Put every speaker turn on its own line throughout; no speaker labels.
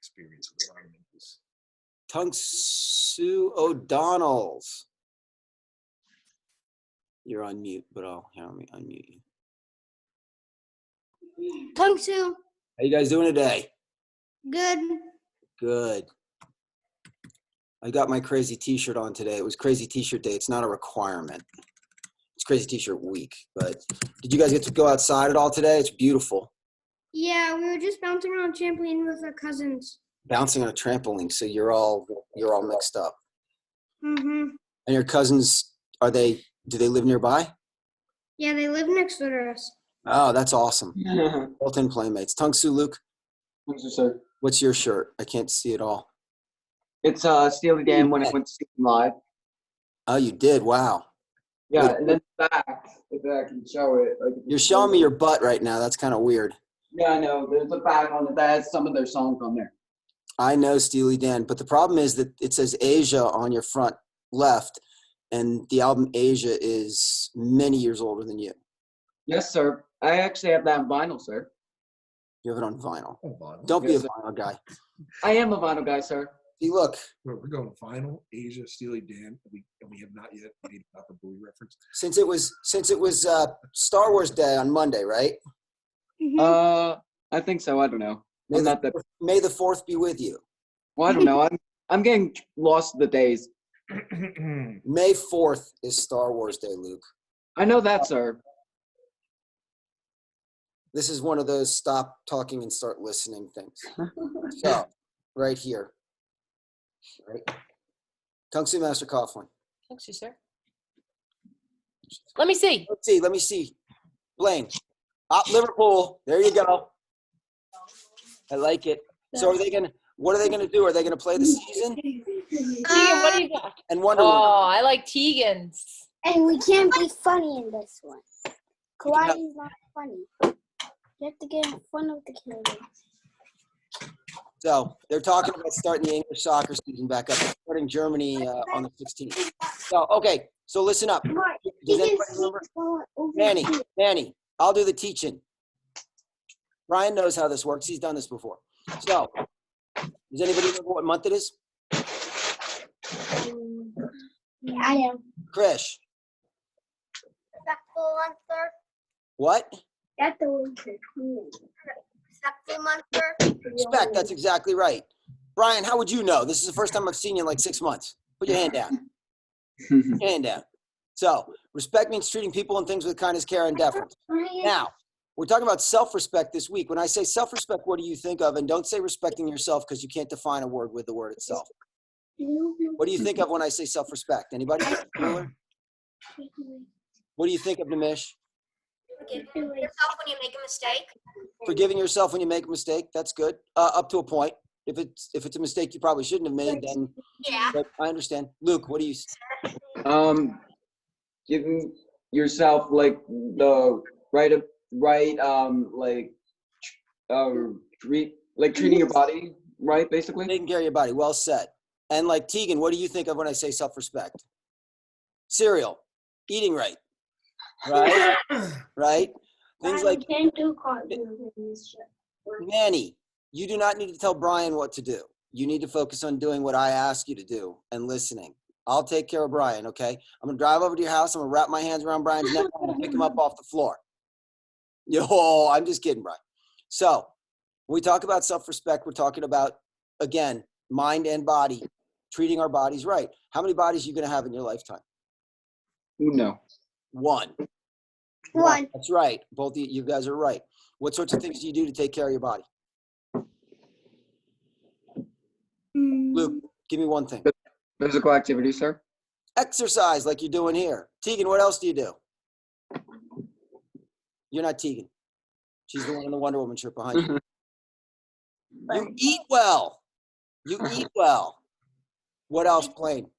experience with environmentals.
Tung-Soo O'Donnell's. You're on mute, but let me unmute you.
Tung-Soo.
How you guys doing today?
Good.
Good. I got my crazy t-shirt on today. It was crazy t-shirt day. It's not a requirement. It's crazy t-shirt week. But did you guys get to go outside at all today? It's beautiful.
Yeah, we were just bouncing around trampoline with our cousins.
Bouncing on a trampoline, so you're all mixed up.
Mm-hmm.
And your cousins, do they live nearby?
Yeah, they live next door to us.
Oh, that's awesome. Built-in playmates. Tung-Soo, Luke,
Thank you, sir.
what's your shirt? I can't see it all.
It's Steely Dan when it went to see them live.
Oh, you did? Wow.
Yeah,
Wait.
and then back, if I can show it. Like,
You're showing me your butt right now. That's kind of weird.
Yeah, I know. There's a bag on it that has some of their songs on there.
I know Steely Dan, but the problem is that it says Asia on your front left, and the album Asia is many years older than you.
Yes, sir. I actually have that on vinyl, sir.
You have it on vinyl.
Oh, vinyl.
Don't be
Yes,
a vinyl guy.
I am a vinyl guy, sir.
See, look,
We're going vinyl, Asia, Steely Dan, and we have not yet made a Dr. Bowie reference.
since it was Star Wars Day on Monday, right?
Mm-hmm.
I think so. I don't know.
May
I'm
the,
not that.
May the 4th be with you.
Well, I don't know. I'm getting lost in the days.
May 4th is Star Wars Day, Luke.
I know that, sir.
This is one of those stop talking and start listening things. So, right here. Right? Tung-Soo Master Coughlin.
Thanks, you, sir. Let me see.
Let me see. Blaine. Liverpool. There you go. I like it. So what are they gonna do? Are they gonna play the season?
Tegan, what do you got?
And Wonder
Oh,
Woman.
I like Tegan's.
And we can't be funny in this one. Kawhi's not funny. You have to get in front of the camera.
So they're talking about starting the English soccer season back up, starting Germany on the 16th. So okay, so listen up. Does anybody remember? Manny, I'll do the teaching. Brian knows how this works. He's done this before. So, does anybody remember what month it is?
Yeah, I am.
Krish.
Respectful month, sir.
What?
That's the winter. Respectful month, sir.
Respect. That's exactly right. Brian, how would you know? This is the first time I've seen you in like 6 months. Put your hand down. Put your hand down. So, respect means treating people and things with kindness, care, and deference. Now, we're talking about self-respect this week. When I say self-respect, what do you think of? And don't say respecting yourself because you can't define a word with the word itself. What do you think of when I say self-respect? Anybody? What do you think of, Nimish?
Forgiving yourself when you make a mistake.
Forgiving yourself when you make a mistake. That's good. Up to a point. If it's a mistake you probably shouldn't have made, then
Yeah.
but I understand. Luke, what do you?
Giving yourself like the treating your body right, basically.
Taking care of your body. Well said. And like Tegan, what do you think of when I say self-respect? Cereal, eating right, right, right. Things like
Can't do cartwheels in this shit.
Manny. You do not need to tell Brian what to do. You need to focus on doing what I ask you to do and listening. I'll take care of Brian, okay? I'm going to drive over to your house. I'm going to wrap my hands around Brian's neck. I'm going to pick him up off the floor. Yo, I'm just kidding, Brian. So when we talk about self-respect, we're talking about, again, mind and body, treating our bodies right. How many bodies are you going to have in your lifetime?
No.
One.
One.
That's right. Both of you guys are right. What sorts of things do you do to take care of your body? Luke, give me one thing.
Physical activity, sir.
Exercise like you're doing here. Tegan, what else do you do? You're not Tegan. She's the one in the Wonder Woman shirt behind you. You eat well. You eat well. What else, Blaine?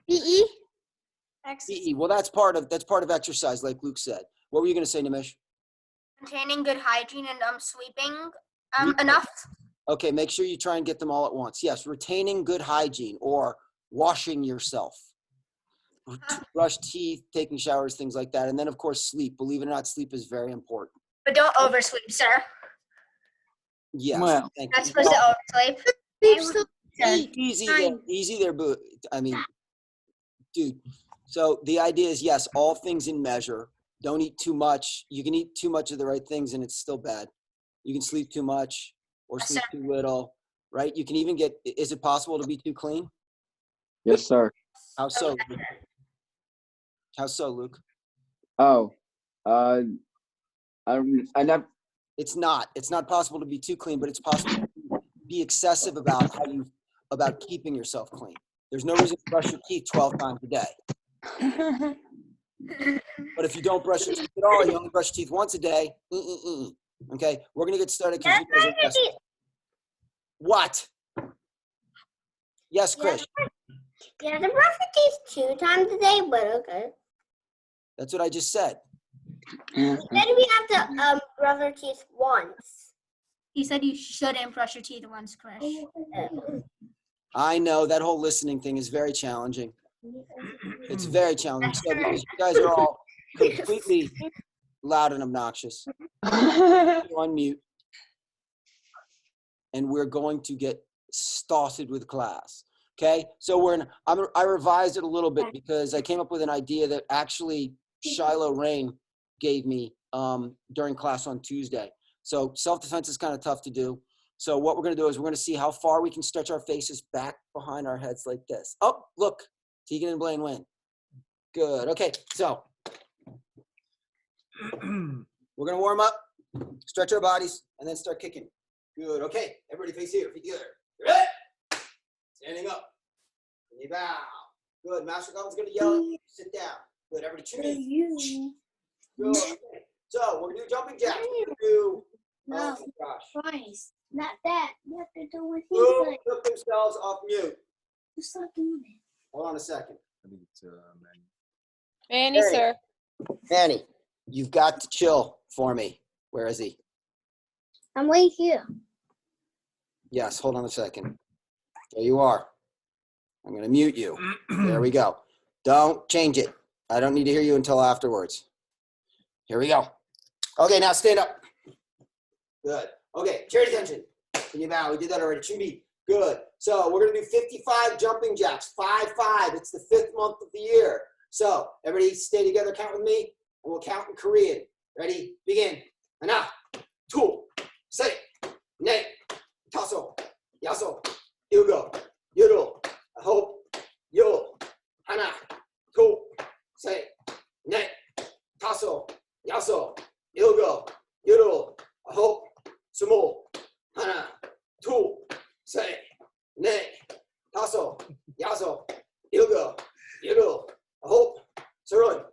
PE.
PE. Well, that's part of exercise, like Luke said. What were you going to say, Nimish?
Maintaining good hygiene and sweeping enough.
Okay, make sure you try and get them all at once. Yes, retaining good hygiene or washing yourself. Brush teeth, taking showers, things like that. And then, of course, sleep. Believe it or not, sleep is very important.
But don't oversleep, sir.
Yes.
Well.
Thank
Not
you.
supposed to oversleep.
Easy there. Easy there, boo. I mean, dude. So the idea is, yes, all things in measure. Don't eat too much. You can eat too much of the right things and it's still bad. You can sleep too much or
Yes,
sleep
sir.
too little, right? You can even get, is it possible to be too clean?
Yes, sir.
How so? Luke? How so, Luke?
Oh, I never.
It's not possible to be too clean, but it's possible to be excessive about about keeping yourself clean. There's no reason to brush your teeth 12 times a day. But if you don't brush your teeth at all, you only brush your teeth once a day. Okay, we're gonna get started because you guys are guessing. What? Yes, Chris.
You have to brush your teeth 2 times a day, but okay.
That's what I just said.
Then we have to brush our teeth once.
He said you shouldn't brush your teeth once, Chris.
I know that whole listening thing is very challenging. It's very challenging. So because you guys are all completely loud and obnoxious. On mute. And we're going to get started with class. Okay, so I revised it a little bit because I came up with an idea that actually Shiloh Rain gave me during class on Tuesday. So self-defense is kind of tough to do. So what we're going to do is we're going to see how far we can stretch our faces back behind our heads like this. Oh, look, Tegan and Blaine win. Good. Okay, so we're going to warm up, stretch our bodies, and then start kicking. Good. Okay, everybody face here, feet together. Ready? Standing up. Knee bow. Good. Master Collins going to yell at you. Sit down. Good. Everybody chew me. Good. Okay. So we're going to do jumping jacks. We're going to do,
No.
oh my gosh.
Twice. Not that. You have to do what he
Who
said.
took themselves off mute?
You stop doing it.
Hold on a second.
I think it's
Manny,
Hey.
sir.
Annie, you've got to chill for me. Where is he?
I'm right here.
Yes, hold on a second. There you are. I'm going to mute you. There we go. Don't change it. I don't need to hear you until afterwards. Here we go. Okay, now stand up. Good. Okay, charity attention. Can you bow? We did that already. Chimbi. Good. So we're going to do 55 jumping jacks. 5-5. It's the 5th month of the year. So everybody stay together, count with me, and we'll count in Korean. Ready? Begin. 하나, 둘, 셋, 넷, 다섯, 여섯, 일곱, 여덟, 아홉, 열. 하나, 둘, 셋, 넷, 다섯, 여섯, 일곱, 여덟, 아홉, 스물. 하나, 둘, 셋, 넷, 다섯, 여섯, 일곱, 여덟, 아홉, 서른.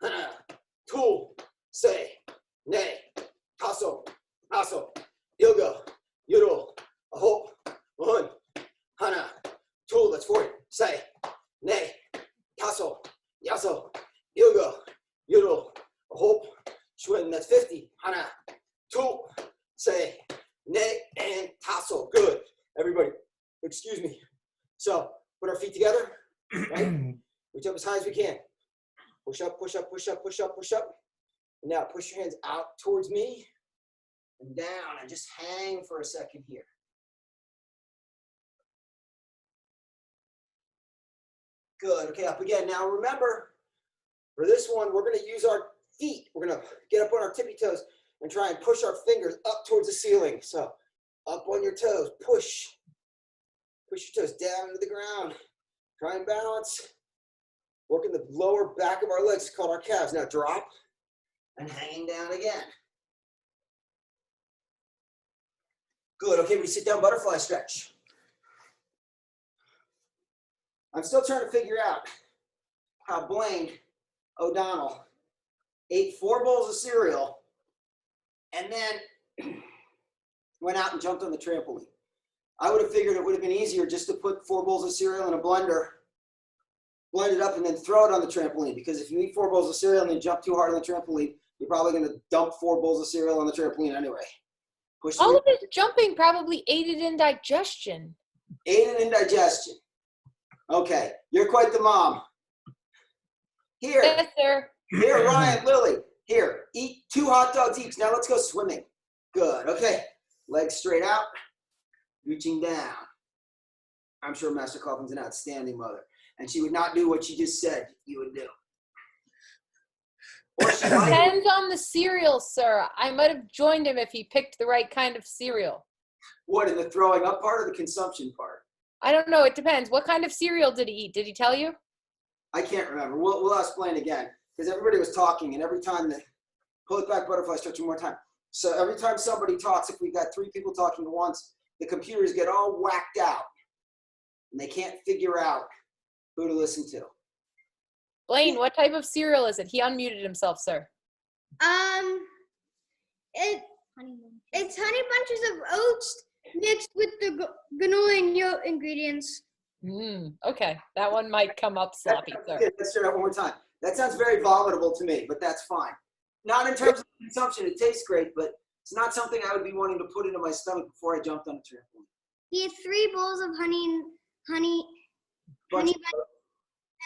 하나, 둘, 셋, 넷, 다섯, 여섯, 일곱, 여덟, 아홉, 열. 하나, 둘, that's 40. 셋, 넷, 다섯, 여섯, 일곱, 여덟, 아홉, sweating, that's 50. 하나, 둘, 셋, 넷, and tassel. Good. Everybody, excuse me. So, put our feet together, right? Reach up as high as we can. Push up, push up, push up, push up, push up. And now push your hands out towards me and down and just hang for a second here. Good. Okay, up again. Now remember, for this one, we're going to use our feet. We're going to get up on our tippy toes and try and push our fingers up towards the ceiling. So up on your toes, push. Push your toes down into the ground. Try and balance. Working the lower back of our legs, it's called our calves. Now drop and hanging down again. Good. Okay, we sit down butterfly stretch. I'm still trying to figure out how Blaine O'Donnell ate 4 bowls of cereal and then went out and jumped on the trampoline. I would have figured it would have been easier just to put 4 bowls of cereal in a blender, blend it up, and then throw it on the trampoline. Because if you eat 4 bowls of cereal and then jump too hard on the trampoline, you're probably going to dump 4 bowls of cereal on the trampoline anyway. Push
All
through.
of his jumping probably aided in digestion.
Aided in digestion. Okay, you're quite the mom. Here,
Yes, sir.
here, Ryan, Lily. Here, eat 2 hot dogs each. Now let's go swimming. Good. Okay. Legs straight out, reaching down. I'm sure Master Kauffman's an outstanding mother. And she would not do what she just said you would do. Or she might.
Depends on the cereal, sir. I might have joined him if he picked the right kind of cereal.
What, in the throwing up part or the consumption part?
I don't know. It depends. What kind of cereal did he eat? Did he tell you?
I can't remember. We'll explain again because everybody was talking, and every time the pull it back butterfly stretch one more time. So every time somebody talks, if we got 3 people talking at once, the computers get all whacked out, and they can't figure out who to listen to.
Blaine, what type of cereal is it? He unmuted himself, sir.
It's honey bunches of oats mixed with the granola and yolk ingredients.
Okay, that one might come up sloppy, sir.
Okay, let's try that one more time. That sounds very vomitable to me, but that's fine. Not in terms of consumption. It tastes great, but it's not something I would be wanting to put into my stomach before I jumped on a trampoline.
He had 3 bowls of honey bunches,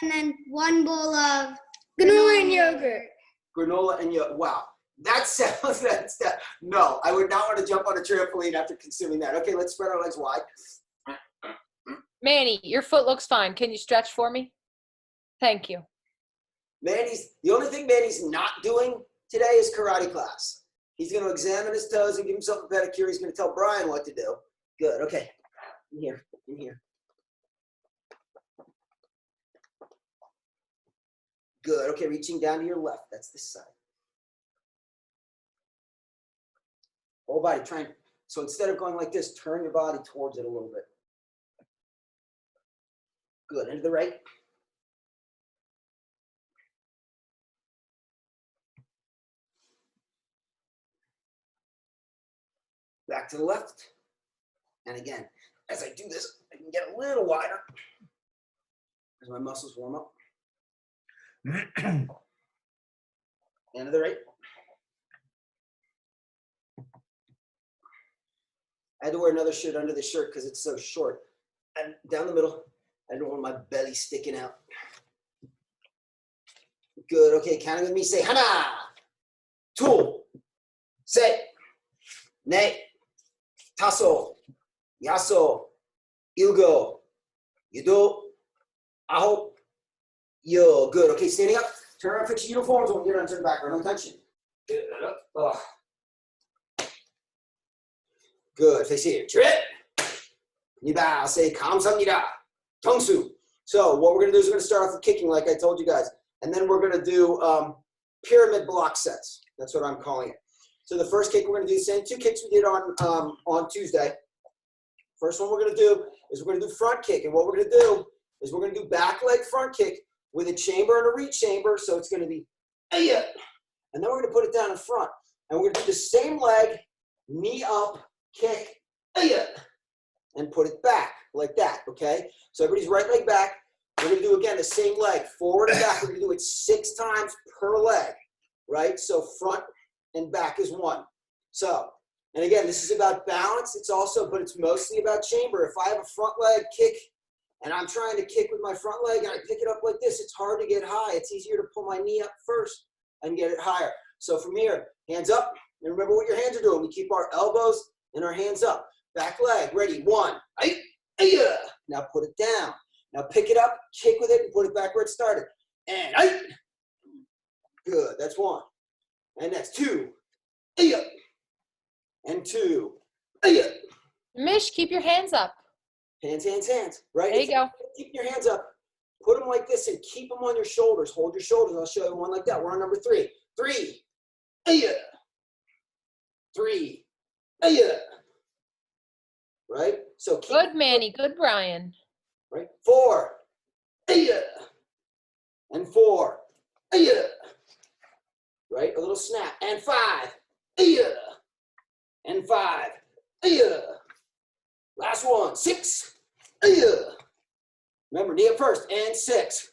and then 1 bowl of granola and yogurt.
Granola and yogurt. Wow. That sounds, no, I would not want to jump on a trampoline after consuming that. Okay, let's spread our legs wide.
Manny, your foot looks fine. Can you stretch for me? Thank you.
The only thing Manny's not doing today is karate class. He's going to examine his toes and give himself a pedicure. He's going to tell Brian what to do. Good, okay. In here. Good, okay, reaching down to your left. That's this side. Whole body, so instead of going like this, turn your body towards it a little bit. Good, into the right. Back to the left. And again, as I do this, I can get a little wider as my muscles warm up. And to the right. I had to wear another shirt under the shirt because it's so short. And down the middle, I don't want my belly sticking out. Good, okay, counting with me, say hana, two, set, ne, taso, yaso, ilgo, yudo, aho, yo. Good, okay, standing up, turn around, fix your uniforms, when we get on, turn back, no tension. Good, up, Good, face here, trip, nida, say kamsamnida, tongsu. So what we're gonna do is we're gonna start off with kicking like I told you guys, and then we're gonna do pyramid block sets. That's what I'm calling it. So the first kick we're gonna do the same 2 kicks we did on Tuesday. First one we're gonna do is we're gonna do front kick, and what we're gonna do is we're gonna do back leg front kick with a chamber and a reach chamber. So it's gonna be, and then we're gonna put it down in front, and we're gonna do the same leg, knee up, kick, and put it back like that, okay? So everybody's right leg back. We're gonna do, again, the same leg, forward and back. We're gonna do it 6 times per leg, right? So front and back is 1. So, and again, this is about balance. It's also, but it's mostly about chamber. If I have a front leg kick and I'm trying to kick with my front leg and I pick it up like this, it's hard to get high. It's easier to pull my knee up first and get it higher. So from here, hands up, and remember what your hands are doing. We keep our elbows and our hands up. Back leg, ready, 1, now put it down. Now pick it up, kick with it, and put it back where it started. And good, that's 1. And next 2, and 2,
Mish, keep your hands up.
hands, right?
There you go.
Keep your hands up, put them like this and keep them on your shoulders. Hold your shoulders, I'll show you one like that. We're on number 3. 3, 3, right? So keep
Good, Manny. Good, Brian.
right? 4, and 4, right? A little snap, and 5, and 5, last one, 6, remember, knee up first, and 6,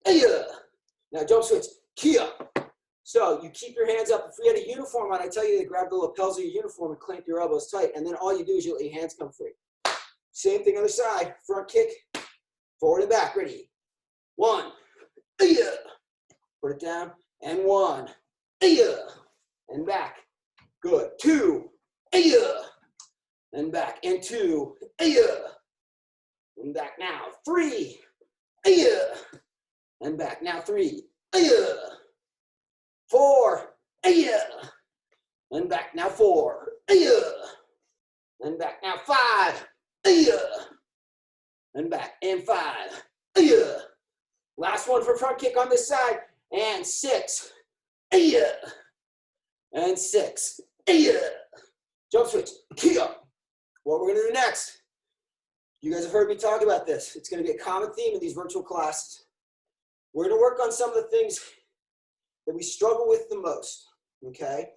now jump switch, kia. So you keep your hands up. If we had a uniform on, I tell you to grab the lapels of your uniform and clamp your elbows tight, and then all you do is you let your hands come free. Same thing on the side, front kick, forward and back, ready. 1, put it down, and 1, and back. Good, 2, and back, and 2, and back now, 3, and back now, 3, 4, and back now, 4, and back now, 5, and back, and 5, last one for front kick on this side, and 6, and 6, jump switch, kia. What we're gonna do next, you guys have heard me talk about this. It's gonna be a common theme in these virtual classes. We're gonna work on some of the things that we struggle with the most, okay?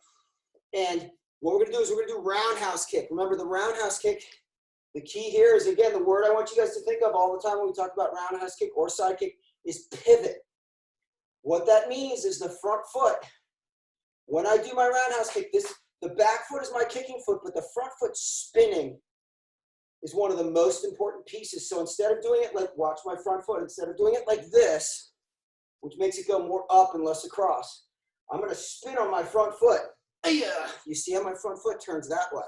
And what we're gonna do is we're gonna do roundhouse kick. Remember the roundhouse kick, the key here is, again, the word I want you guys to think of all the time when we talk about roundhouse kick or side kick is pivot. What that means is the front foot. When I do my roundhouse kick, the back foot is my kicking foot, but the front foot spinning is one of the most important pieces. So instead of doing it like, watch my front foot, instead of doing it like this, which makes it go more up and less across, I'm gonna spin on my front foot. You see how my front foot turns that way.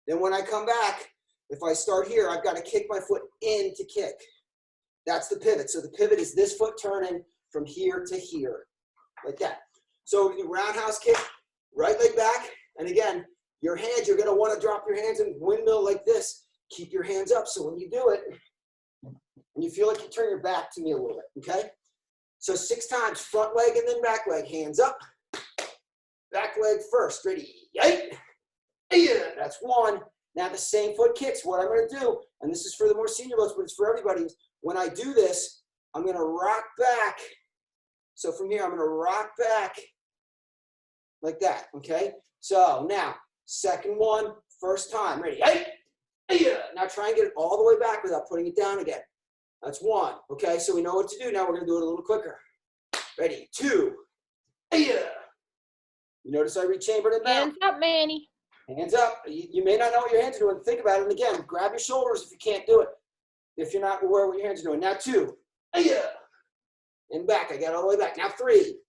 Then when I come back, if I start here, I've got to kick my foot in to kick. That's the pivot. So the pivot is this foot turning from here to here, like that. So we do roundhouse kick, right leg back, and again, your hands, you're gonna wanna drop your hands and windmill like this. Keep your hands up, so when you do it, and you feel like you turn your back to me a little bit, okay? So 6 times, front leg and then back leg, hands up. Back leg first, ready, yay. That's 1. Now the same foot kicks, what I'm gonna do, and this is for the more senior belts, but it's for everybody, is when I do this, I'm gonna rock back. So from here, I'm gonna rock back like that, okay? So now, second one, first time, ready, now try and get it all the way back without putting it down again. That's 1, okay? So we know what to do now, we're gonna do it a little quicker. Ready, 2, you notice I rechambered it back.
Hands up, Manny.
Hands up. You may not know what your hands are doing. Think about it. And again, grab your shoulders if you can't do it. If you're not aware of what your hands are doing. Now 2. And back. I got it all the way back. Now 3.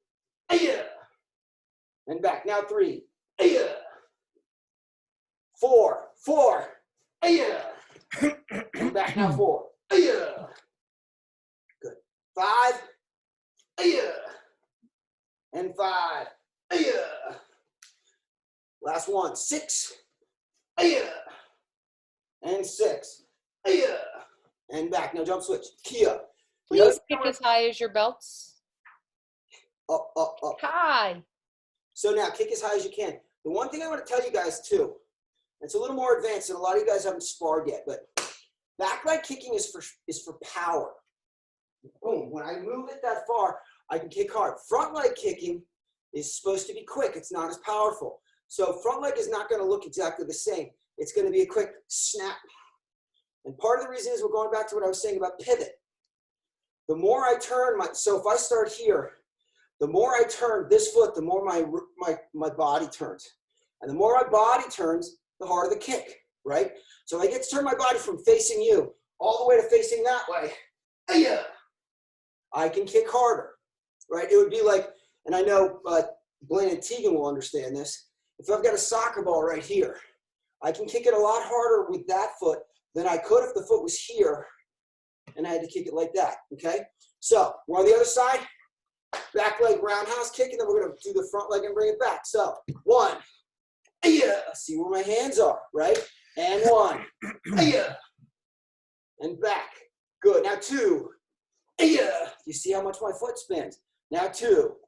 And back. Now 3. 4. 4. And back. Now 4. Good. 5. And 5. Last one, 6, and 6, and back. Now jump switch, kia.
Please kick as high as your belts.
Up, up, up.
High.
So now kick as high as you can. The one thing I want to tell you guys too, it's a little more advanced and a lot of you guys haven't sparred yet, but back leg kicking is for power. Boom, when I move it that far, I can kick hard. Front leg kicking is supposed to be quick. It's not as powerful. So front leg is not going to look exactly the same. It's going to be a quick snap. And part of the reason is we're going back to what I was saying about pivot. The more I turn so if I start here, the more I turn this foot, the more my body turns. And the more my body turns, the harder the kick, right? So I get to turn my body from facing you all the way to facing that way. I can kick harder, right? It would be like, and I know Blaine and Tegan will understand this. If I've got a soccer ball right here, I can kick it a lot harder with that foot than I could if the foot was here and I had to kick it like that, okay? So we're on the other side, back leg roundhouse kick, and then we're gonna do the front leg and bring it back. So 1, see where my hands are, right? And 1, and back. Good, now 2, you see how much my foot spins? Now 2,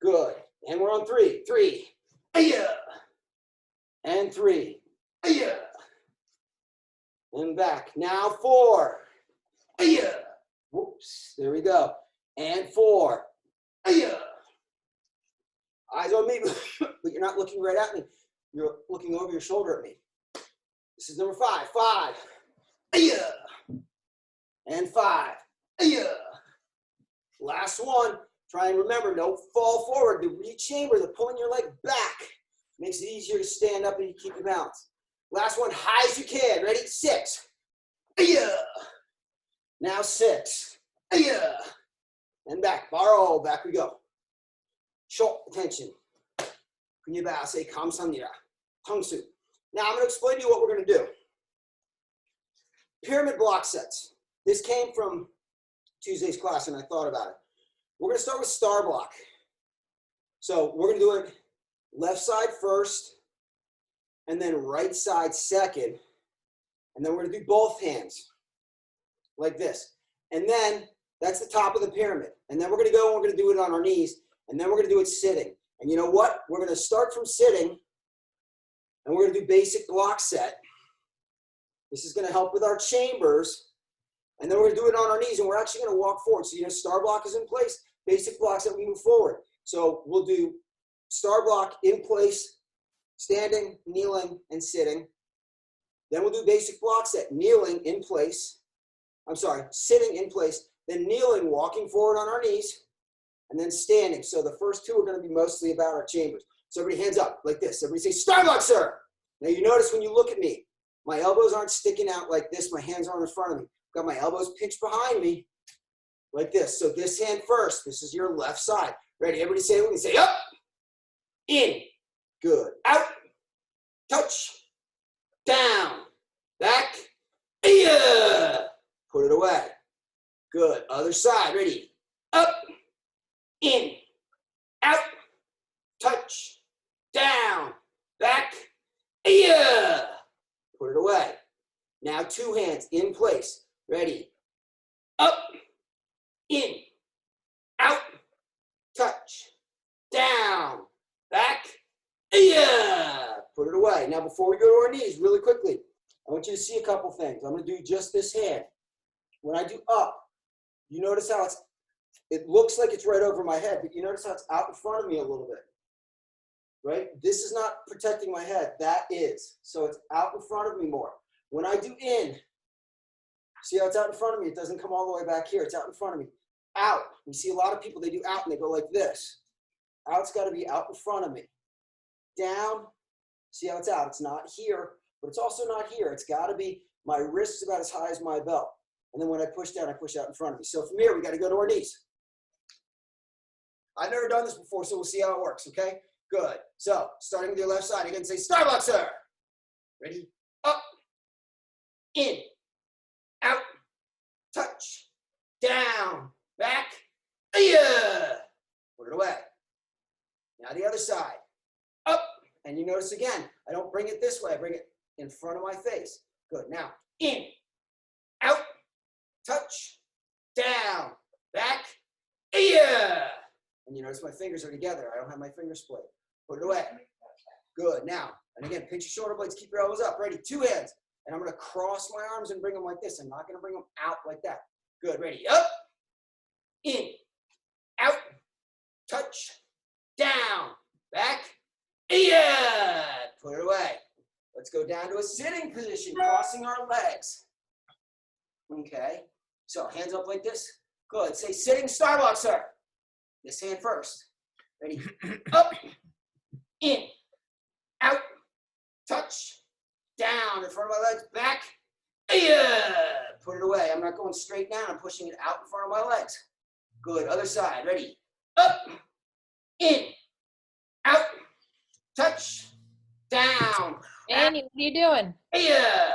good. And we're on 3, 3, and 3, and back. Now 4, whoops, there we go. And 4, eyes on me, but you're not looking right at me. You're looking over your shoulder at me. This is number 5, 5, and 5, last one. Try and remember, don't fall forward. The rechamber, the pulling your leg back makes it easier to stand up and you keep your balance. Last one, high as you can. Ready? 6. Now 6. And back. Borrow. Back we go. Short attention. Kunyaba say kamsamnira. Tangsu. Now I'm going to explain to you what we're going to do. Pyramid block sets. This came from Tuesday's class and I thought about it. We're going to start with star block. So we're going to do it left side first and then right side second. And then we're going to do both hands like this. And then that's the top of the pyramid. And then we're going to go and we're going to do it on our knees. And then we're going to do it sitting. And you know what? We're going to start from sitting and we're going to do basic block set. This is going to help with our chambers. And then we're going to do it on our knees and we're actually going to walk forward. So, you know, star block is in place, basic blocks that we move forward. So we'll do star block in place, standing, kneeling, and sitting. Then we'll do basic block set, kneeling in place. I'm sorry, sitting in place, then kneeling, walking forward on our knees, and then standing. So the first two are going to be mostly about our chambers. So everybody hands up like this. Everybody say, star block, sir. Now you notice when you look at me, my elbows aren't sticking out like this. My hands aren't in front of me. I've got my elbows pinched behind me like this. So this hand first. This is your left side. Ready? Everybody say it with me. Say up, in, good, out, touch, down, back, yeah. Put it away. Good. Other side. Ready? Up, in, out, touch, down, back, yeah. Put it away. Now two hands in place. Ready? Up, in, out, touch, down, back, yeah. Put it away. Now before we go to our knees, really quickly, I want you to see a couple things. I'm going to do just this hand. When I do up, you notice how it looks like it's right over my head, but you notice how it's out in front of me a little bit, right? This is not protecting my head. That is. So it's out in front of me more. When I do in, see how it's out in front of me? It doesn't come all the way back here. It's out in front of me. Out. We see a lot of people, they do out and they go like this. Out's got to be out in front of me. Down. See how it's out? It's not here, but it's also not here. It's got to be, my wrist is about as high as my belt. And then when I push down, I push out in front of me. So from here, we got to go to our knees. I've never done this before, so we'll see how it works, okay? Good. So starting with your left side, again, say, star block, sir. Ready? Up, in, out, touch, down, back, yeah. Put it away. Now the other side. Up, and you notice again, I don't bring it this way. I bring it in front of my face. Good. Now, in, out, touch, down, back, yeah. And you notice my fingers are together. I don't have my fingers split. Put it away. Good. Now, and again, pinch your shoulder blades. Keep your elbows up. Ready? Two hands. And I'm going to cross my arms and bring them like this. I'm not going to bring them out like that. Good. Ready? Up, in, out, touch, down, back, yeah. Put it away. Let's go down to a sitting position, crossing our legs. Okay. So hands up like this. Good. Say sitting star block, sir. This hand first. Ready? Up, in, out, touch, down in front of my legs, back, yeah. Put it away. I'm not going straight down. I'm pushing it out in front of my legs. Good. Other side. Ready? Up, in, out, touch, down.
Annie, what are you doing?
Yeah.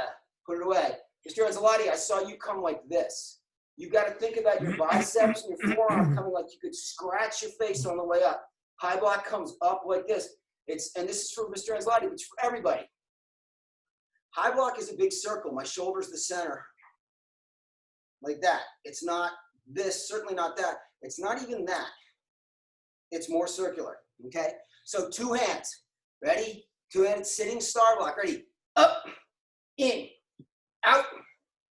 Put it away. Mr. Anzalotti, I saw you come like this. You got to think about your biceps and your forearm coming like you could scratch your face on the way up. High block comes up like this. And this is for Mr. Anzalotti, but it's for everybody. High block is a big circle. My shoulder's the center. Like that. It's not this, certainly not that. It's not even that. It's more circular. Okay? So two hands. Ready? Two hands sitting star block. Ready? Up, in, out,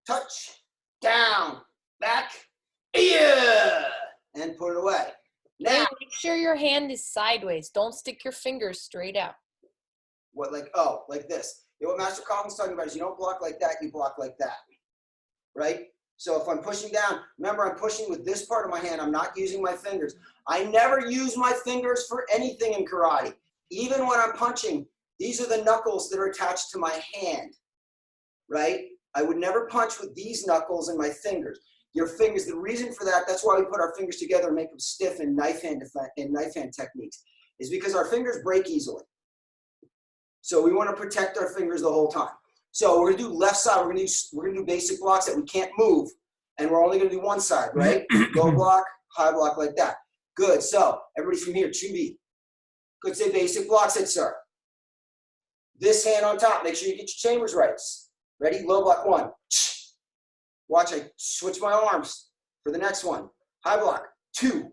touch, down, back, yeah, and put it away. Now,
Annie, make sure your hand is sideways. Don't stick your fingers straight out.
what, like, oh, like this. You know what Master Collins talking about is you don't block like that, you block like that, right? So if I'm pushing down, remember I'm pushing with this part of my hand. I'm not using my fingers. I never use my fingers for anything in karate. Even when I'm punching, these are the knuckles that are attached to my hand, right? I would never punch with these knuckles and my fingers. Your fingers, the reason for that, that's why we put our fingers together and make them stiff in knife hand techniques, is because our fingers break easily. So we want to protect our fingers the whole time. So we're gonna do left side. We're gonna do basic blocks that we can't move, and we're only gonna do one side, right? Low block, high block, like that. Good. So everybody from here, Chumbi. Good. Say basic blocks, it, sir. This hand on top. Make sure you get your chambers right. Ready? Low block 1. Watch. I switch my arms for the next one. High block 2.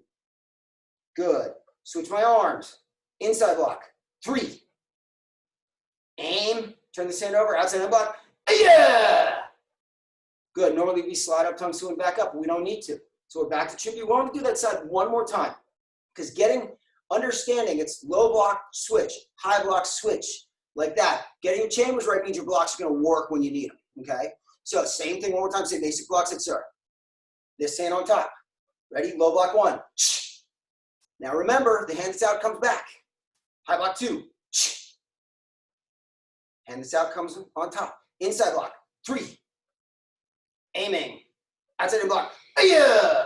Good. Switch my arms. Inside block 3. Aim. Turn this hand over. Outside hand block. Yeah. Good. Normally we slide up, tongue swing back up, but we don't need to. So we're back to Chumbi. We want to do that side one more time, because understanding it's low block, switch, high block, switch, like that. Getting your chambers right means your blocks are going to work when you need them, okay? So same thing one more time. Say basic blocks, it, sir. This hand on top. Ready? Low block 1. Now remember, the hand that's out comes back. High block 2. Hand that's out comes on top. Inside block 3. Aiming. Outside hand block. Yeah.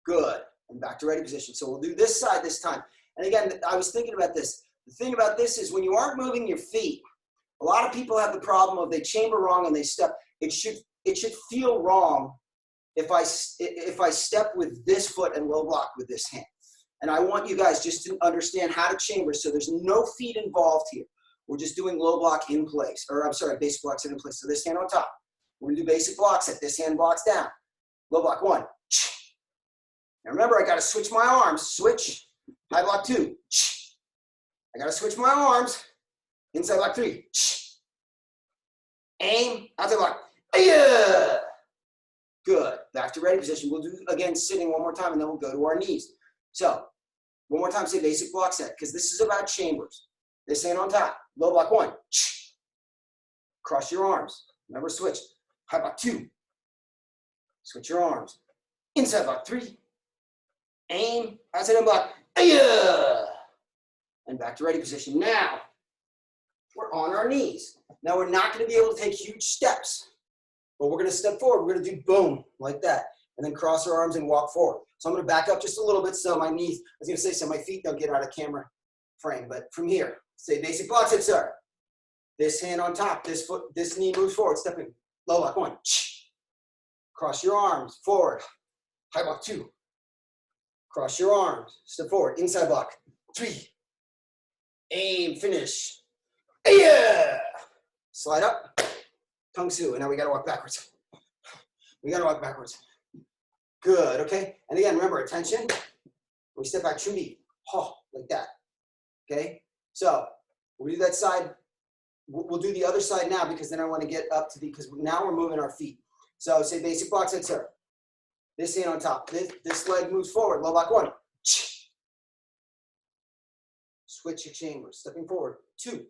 Good. And back to ready position. So we'll do this side this time. And again, I was thinking about this. The thing about this is when you aren't moving your feet, a lot of people have the problem of they chamber wrong and they step. It should feel wrong if I step with this foot and low block with this hand. And I want you guys just to understand how to chamber, so there's no feet involved here. We're just doing low block in place, or I'm sorry, basic blocks in place. So this hand on top. We're gonna do basic blocks set. This hand blocks down. Low block 1. Now remember, I gotta switch my arms. Switch. High block 2. I gotta switch my arms. Inside block 3. Aim. Outside block. Yeah. Good. Back to ready position. We'll do again sitting one more time, and then we'll go to our knees. So one more time, say basic block set, because this is about chambers. This hand on top. Low block 1. Cross your arms. Remember, switch. High block 2. Switch your arms. Inside block 3. Aim. Outside block. Yeah. And back to ready position. Now, we're on our knees. Now, we're not going to be able to take huge steps, but we're going to step forward. We're going to do boom, like that, and then cross our arms and walk forward. So I'm going to back up just a little bit so my knees, I was going to say, so my feet don't get out of camera frame, but from here, say basic blocks, it, sir. This hand on top, this knee moves forward, stepping, low block 1. Cross your arms, forward, high block 2. Cross your arms, step forward, inside block 3. Aim, finish. Yeah. Slide up, tongue su, and now we gotta walk backwards. We gotta walk backwards. Good, okay? And again, remember, attention. We step back, Chumbi, like that, okay? So we'll do that side. We'll do the other side now, because then I wanna get up to because now we're moving our feet. So say basic blocks, head, sir. This hand on top. This leg moves forward, low block 1. Switch your chambers, stepping forward, 2,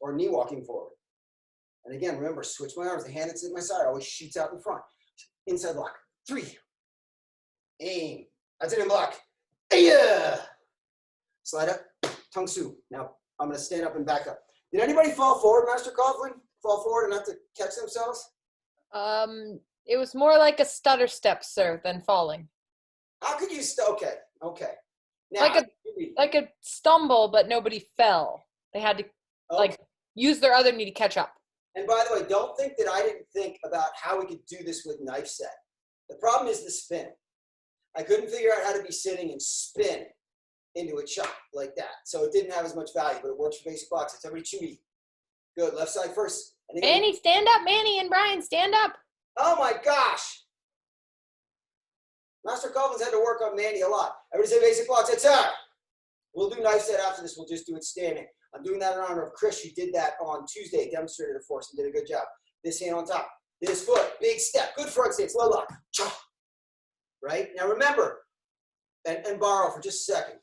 or knee walking forward. And again, remember, switch my arms. The hand that's at my side always shoots out in front. Inside block, 3. Aim. Outside block. Yeah. Slide up, tongue su. Now I'm gonna stand up and back up. Did anybody fall forward, Master Coughlin? Fall forward and have to catch themselves?
It was more like a stutter step, sir, than falling.
How could you okay. Now,
Like a stumble, but nobody fell. They had to like use their other knee to catch up.
And by the way, don't think that I didn't think about how we could do this with knife set. The problem is the spin. I couldn't figure out how to be sitting and spin into a chop like that. So it didn't have as much value, but it works for basic blocks. It's everybody chewy. Good, left side first. And again,
Manny, stand up. Manny and Brian, stand up.
oh my gosh. Master Coughlins had to work on Mandy a lot. Everybody say basic blocks, that's it. We'll do knife set after this. We'll just do it standing. I'm doing that in honor of Chris, who did that on Tuesday, demonstrated it for us and did a good job. This hand on top, this foot, big step, good front stance, low lock. Right? Now remember, and borrow for just a second.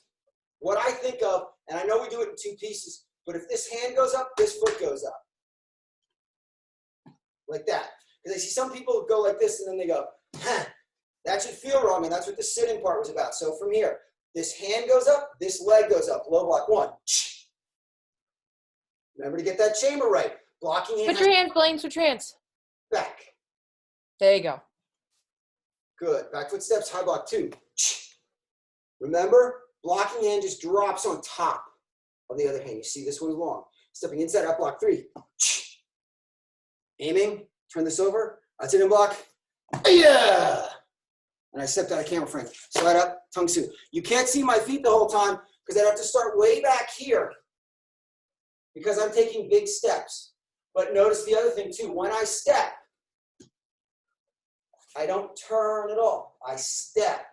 What I think of, and I know we do it in 2 pieces, but if this hand goes up, this foot goes up. Like that. Because I see some people go like this and then they go, huh. That should feel wrong, and that's what the sitting part was about. So from here, this hand goes up, this leg goes up, low block 1. Remember to get that chamber right. Blocking hand.
Switch your hands, Blaine. Switch your hands.
Back.
There you go.
Good. Back foot steps, high block 2. Remember, blocking hand just drops on top of the other hand. You see this one's long. Stepping inside up block 3. Aiming, turn this over. That's it in block. Yeah. And I stepped out of camera frame. Slide up, tongue su. You can't see my feet the whole time because I have to start way back here because I'm taking big steps. But notice the other thing too. When I step, I don't turn at all. I step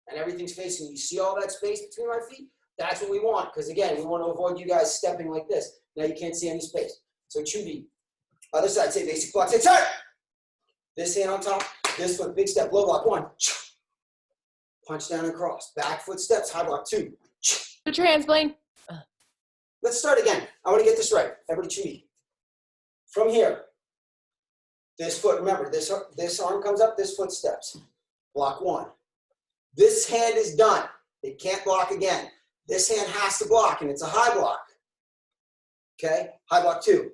and everything's facing you. You see all that space between my feet? That's what we want because again, we want to avoid you guys stepping like this. Now you can't see any space. So Chubi, other side, say basic block, say turn. This hand on top, this foot, big step, low block 1. Punch down and cross. Back foot steps, high block 2.
The transplane.
Let's start again. I want to get this right. Everybody Chubi. From here, this foot, remember, this arm comes up, this foot steps. Block 1. This hand is done. It can't block again. This hand has to block, and it's a high block. Okay? High block 2.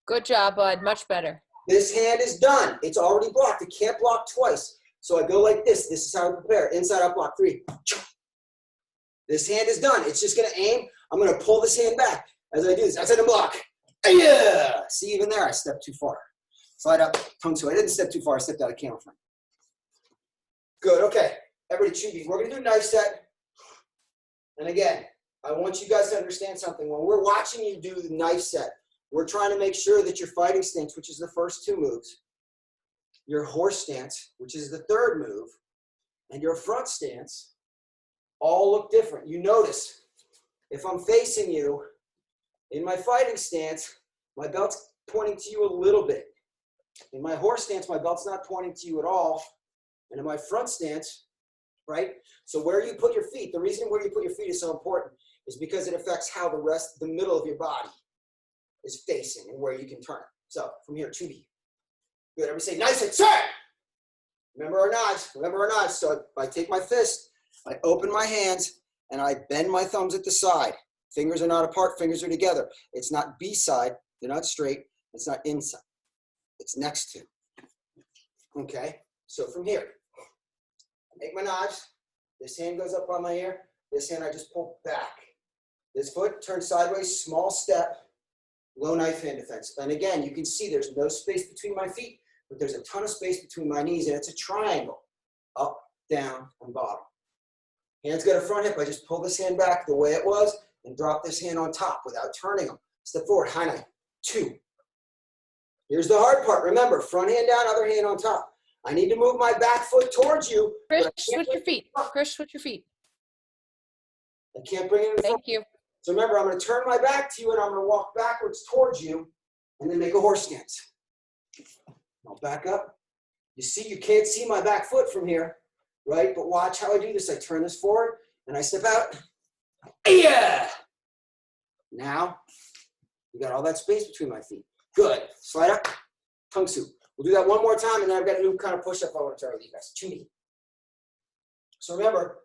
Good job, bud. Much better.
This hand is done. It's already blocked. It can't block twice. So I go like this. This is how I prepare. Inside up block 3. This hand is done. It's just going to aim. I'm going to pull this hand back as I do this. Outside the block. Yeah. See, even there, I stepped too far. Slide up, tongue su. I didn't step too far. I stepped out of camera frame. Good. Okay. Everybody, Chubi. We're going to do a knife set. And again, I want you guys to understand something. When we're watching you do the knife set, we're trying to make sure that your fighting stance, which is the first 2 moves, your horse stance, which is the 3rd move, and your front stance all look different. You notice, if I'm facing you, in my fighting stance, my belt's pointing to you a little bit. In my horse stance, my belt's not pointing to you at all. And in my front stance, right? So where you put your feet, the reason where you put your feet is so important is because it affects how the middle of your body is facing and where you can turn. So from here, Chubi. Good. Everybody say, nice and turn. Remember our knives. Remember our knives. So I take my fist, I open my hands, and I bend my thumbs at the side. Fingers are not apart. Fingers are together. It's not B-side. They're not straight. It's not inside. It's next to. Okay. So from here, I make my knives. This hand goes up on my ear. This hand I just pull back. This foot turns sideways, small step, low knife hand defense. And again, you can see there's no space between my feet, but there's a ton of space between my knees, and it's a triangle, up, down, and bottom. Hands got a front hip. I just pull this hand back the way it was and drop this hand on top without turning them. Step forward, high knife, 2. Here's the hard part. Remember, front hand down, other hand on top. I need to move my back foot towards you.
Chris, switch your feet. Chris, switch your feet.
I can't bring it in front.
Thank you.
So remember, I'm going to turn my back to you, and I'm going to walk backwards towards you, and then make a horse stance. I'll back up. You see, you can't see my back foot from here, right? But watch how I do this. I turn this forward, and I step out. Yeah! Now, you got all that space between my feet. Good. Slide up. Tongue su. We'll do that one more time, and then I've got a new kind of push-up I want to try with you guys. Chubi. So remember,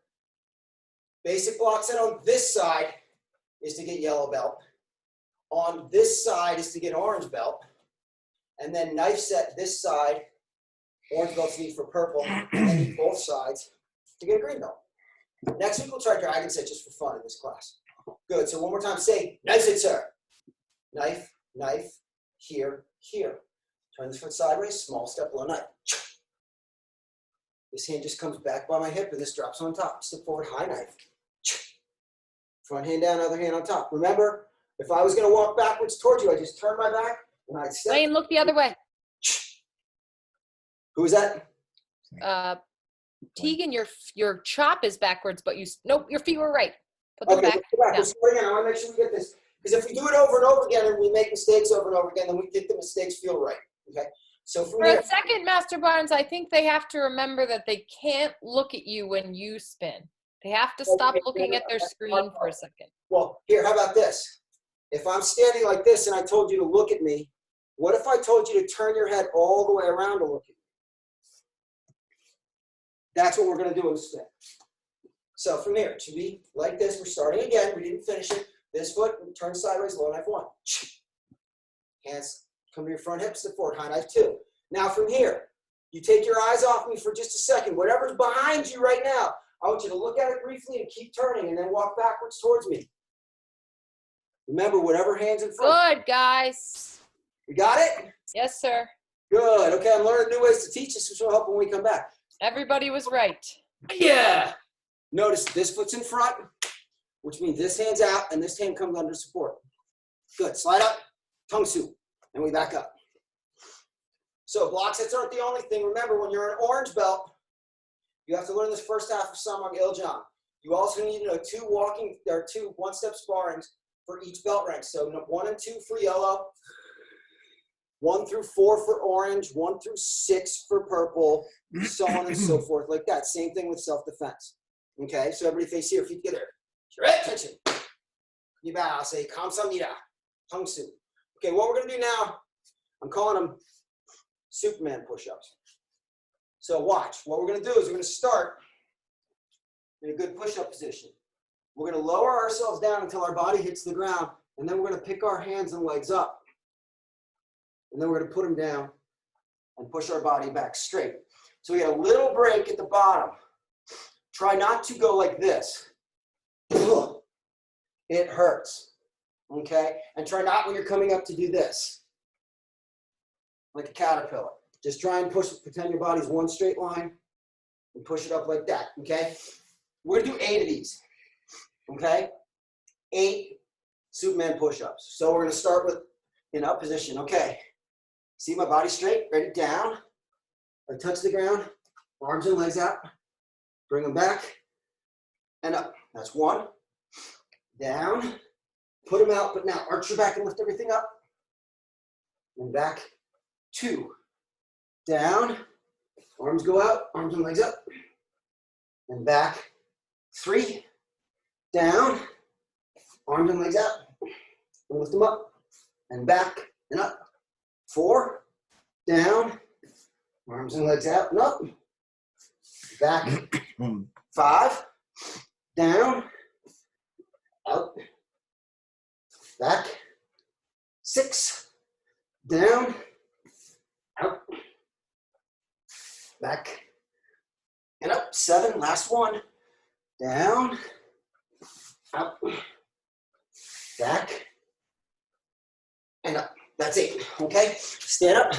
basic block set on this side is to get yellow belt. On this side is to get orange belt. And then knife set this side, orange belt's needed for purple, and then both sides to get a green belt. Next week we'll try dragon set just for fun in this class. Good, so one more time, say, knife set, sir. Knife, knife, here, here. Turn this foot sideways, small step, low knife. This hand just comes back by my hip, and this drops on top. Step forward, high knife. Front hand down, other hand on top. Remember, if I was going to walk backwards towards you, I just turn my back, and I'd step.
Lane, look the other way.
Who is that?
Tegan, your chop is backwards, but nope, your feet were right. Put them
Okay,
back.
let's go back. Let's start again. I want to make sure we get this. Because if we do it over and over again and we make mistakes over and over again, then we think the mistakes feel right. Okay? So from
For
here,
a second, Master Barnes, I think they have to remember that they can't look at you when you spin. They have to stop looking at their screen for a second.
well, here, how about this? If I'm standing like this and I told you to look at me, what if I told you to turn your head all the way around to look at me? That's what we're going to do instead. So from here, to be like this, we're starting again. We didn't finish it. This foot, turn sideways, low knife 1. Hands come to your front hip, step forward, high knife 2. Now from here, you take your eyes off me for just a second. Whatever's behind you right now, I want you to look at it briefly and keep turning and then walk backwards towards me. Remember, whatever hand's in front.
Good, guys.
You got it?
Yes, sir.
Good. Okay, I'm learning new ways to teach this, which will help when we come back.
Everybody was right.
Yeah. Notice this foot's in front, which means this hand's out and this hand comes under support. Good. Slide up, tongue soup, and we back up. So block sets aren't the only thing. Remember, when you're an orange belt, you have to learn this first half of Samang Iljang. You also need to know two one-step sparrings for each belt rank. So 1 and 2 for yellow, 1 through 4 for orange, 1 through 6 for purple, so on and so forth, like that. Same thing with self-defense. Okay, so everybody face here, feet together. Attention. You bow, say kamsamnida, tongue soup. Okay, what we're gonna do now, I'm calling them Superman push-ups. So watch, what we're gonna do is we're gonna start in a good push-up position. We're gonna lower ourselves down until our body hits the ground, and then we're gonna pick our hands and legs up. And then we're gonna put them down and push our body back straight. So we get a little break at the bottom. Try not to go like this. It hurts, okay? And try not when you're coming up to do this, like a caterpillar. Just try and push, pretend your body's one straight line and push it up like that, okay? We're gonna do 8 of these, okay? 8 Superman push-ups. So we're gonna start with in up position, okay? See my body straight, ready, down. I touch the ground, arms and legs out. Bring them back and up. That's 1. Down. Put them out, but now arch your back and lift everything up. And back. 2. Down. Arms go out, arms and legs up. And back. 3. Down. Arms and legs out. And lift them up. And back and up. 4. Down. Arms and legs out and up. Back. 5. Down. Out. Back. 6. Down. Out. Back. And up. 7. Last one. Down. Out. Back. And up. That's 8. Okay? Stand up.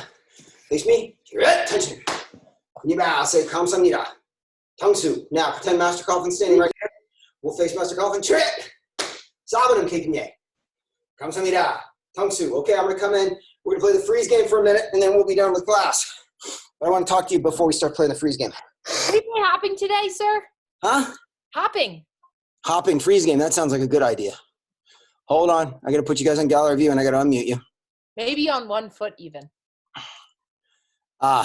Face me. Attention. You bow. Say kamsamnida. Tongue soup. Now pretend Master Coughlin standing right here. We'll face Master Coughlin. Trick. Sabanam kikimye. Kamsamnida. Tongue soup. Okay, I'm gonna come in. We're gonna play the freeze game for a minute, and then we'll be done with class. But I want to talk to you before we start playing the freeze game.
Are we play hopping today, sir?
Huh?
Hopping.
Hopping freeze game. That sounds like a good idea. Hold on. I gotta put you guys on gallery view, and I gotta unmute you.
Maybe on 1 foot even.
No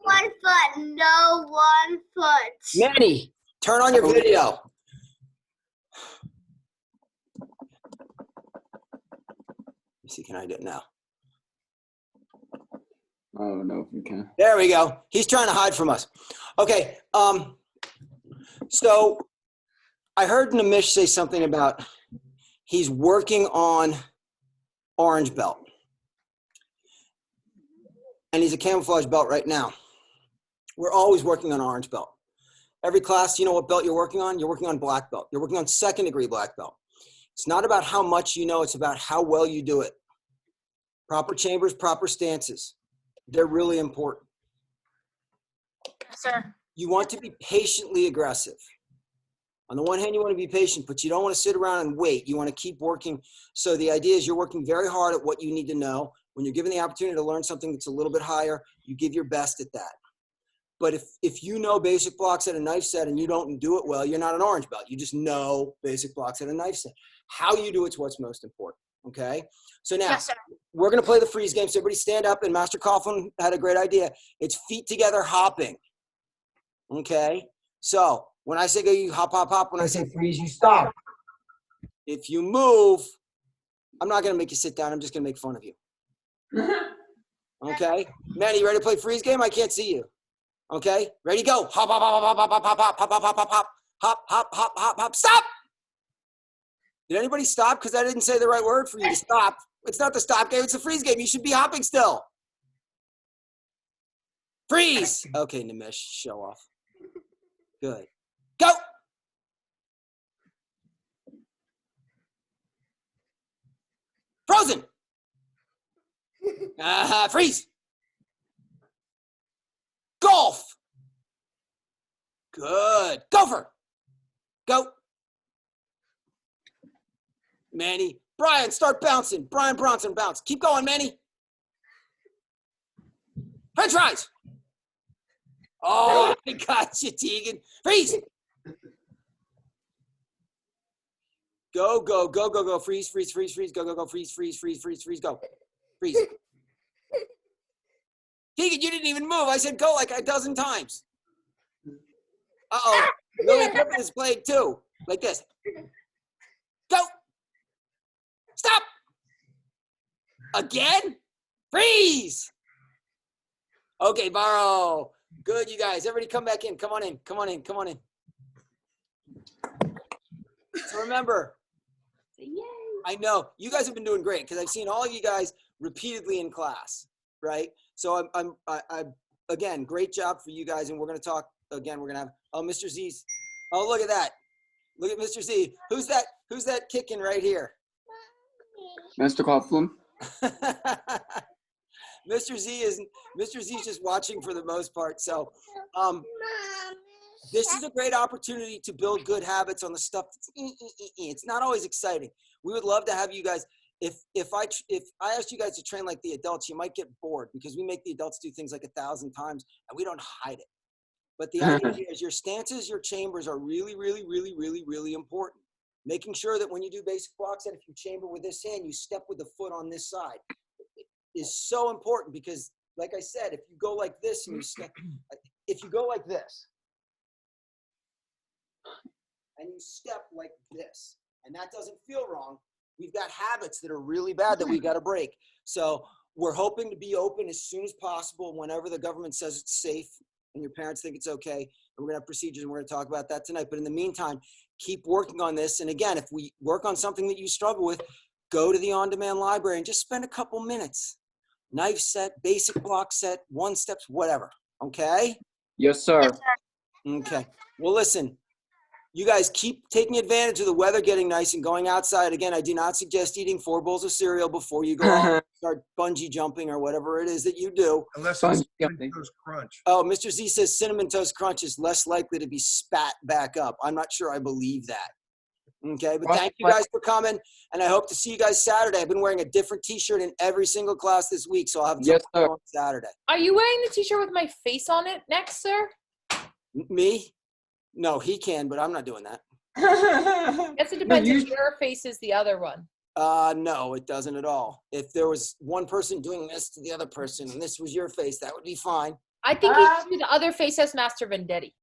1 foot. No 1 foot.
Manny, turn on your video. Let me see, can I do it now?
I don't know if you can.
There we go. He's trying to hide from us. Okay, so I heard Nimish say something about he's working on orange belt. And he's a camouflage belt right now. We're always working on orange belt. Every class, you know what belt you're working on? You're working on black belt. You're working on 2nd degree black belt. It's not about how much you know, it's about how well you do it. Proper chambers, proper stances. They're really important.
Yes, sir.
You want to be patiently aggressive. On the one hand, you want to be patient, but you don't want to sit around and wait. You want to keep working. So the idea is you're working very hard at what you need to know. When you're given the opportunity to learn something that's a little bit higher, you give your best at that. But if you know basic blocks at a knife set and you don't do it well, you're not an orange belt. You just know basic blocks at a knife set. How you do it's what's most important, okay? So now,
Yes, sir.
we're going to play the freeze game. So everybody stand up, and Master Coughlin had a great idea. It's feet together hopping, okay? So when I say go, you hop, hop, hop. When I say freeze, you stop. If you move, I'm not going to make you sit down. I'm just going to make fun of you. Okay? Manny, you ready to play freeze game? I can't see you. Okay? Ready, go. Hop, hop, hop, hop, hop, hop, hop, hop, hop, hop, hop, hop, hop, hop, hop, hop, hop, stop! Did anybody stop? Because I didn't say the right word for you to stop. It's not the stop game, it's the freeze game. You should be hopping still. Freeze! Okay, Nimish, show off. Good. Go! Freeze. Golf. Good. Gopher. Go. Manny. Brian, start bouncing. Brian Bronson, bounce. Keep going, Manny. French fries. Oh, I got you, Tegan. Freeze. Go, go, go, go, go. Freeze, freeze, freeze, freeze. Go, go, go. Freeze, freeze, freeze, freeze, freeze. Go. Freeze. Tegan, you didn't even move. I said go like a dozen times. Uh-oh. Lily Griffin is playing too. Like this. Go. Stop. Again? Freeze. Okay, Barrow. Good, you guys. Everybody come back in. Come on in. Come on in. Come on in. So remember, I know you guys have been doing great because I've seen all of you guys repeatedly in class, right? So I'm again, great job for you guys. And we're going to talk again. We're going to have, oh, Mr. Z's. Oh, look at that. Look at Mr. Z. Who's that kicking right here?
Mr. Coughlin.
Mr. Z is just watching for the most part. So this is a great opportunity to build good habits on the stuff that's it's not always exciting. We would love to have you guys. If I asked you guys to train like the adults, you might get bored because we make the adults do things like 1,000 times and we don't hide it. But the idea here is your stances, your chambers are really, really, really, really, really important. Making sure that when you do basic block set, if you chamber with this hand, you step with the foot on this side. Is so important because, like I said, if you go like this and you step, if you go like this and you step like this, and that doesn't feel wrong, we've got habits that are really bad that we got to break. So we're hoping to be open as soon as possible whenever the government says it's safe and your parents think it's okay. And we're going to have procedures and we're going to talk about that tonight. But in the meantime, keep working on this. And again, if we work on something that you struggle with, go to the on-demand library and just spend a couple minutes. Knife set, basic block set, one steps, whatever. Okay?
Yes, sir.
Okay. Well, listen, you guys keep taking advantage of the weather getting nice and going outside. Again, I do not suggest eating 4 bowls of cereal before you go out and start bungee jumping or whatever it is that you do.
Unless
Fun
it's
jumping.
Toast Crunch.
Oh, Mr. Z says Cinnamon Toast Crunch is less likely to be spat back up. I'm not sure I believe that. Okay, but thank you guys for coming, and I hope to see you guys Saturday. I've been wearing a different T-shirt in every single class this week, so I'll have
Yes, sir.
on Saturday.
Are you wearing the t-shirt with my face on it next, sir?
Me? No, he can, but I'm not doing that.
Guess it depends
you-
if your face is the other one.
No, it doesn't at all. If there was one person doing this to the other person, and this was your face, that would be fine.
I think you should do the other face as Master Vendetti.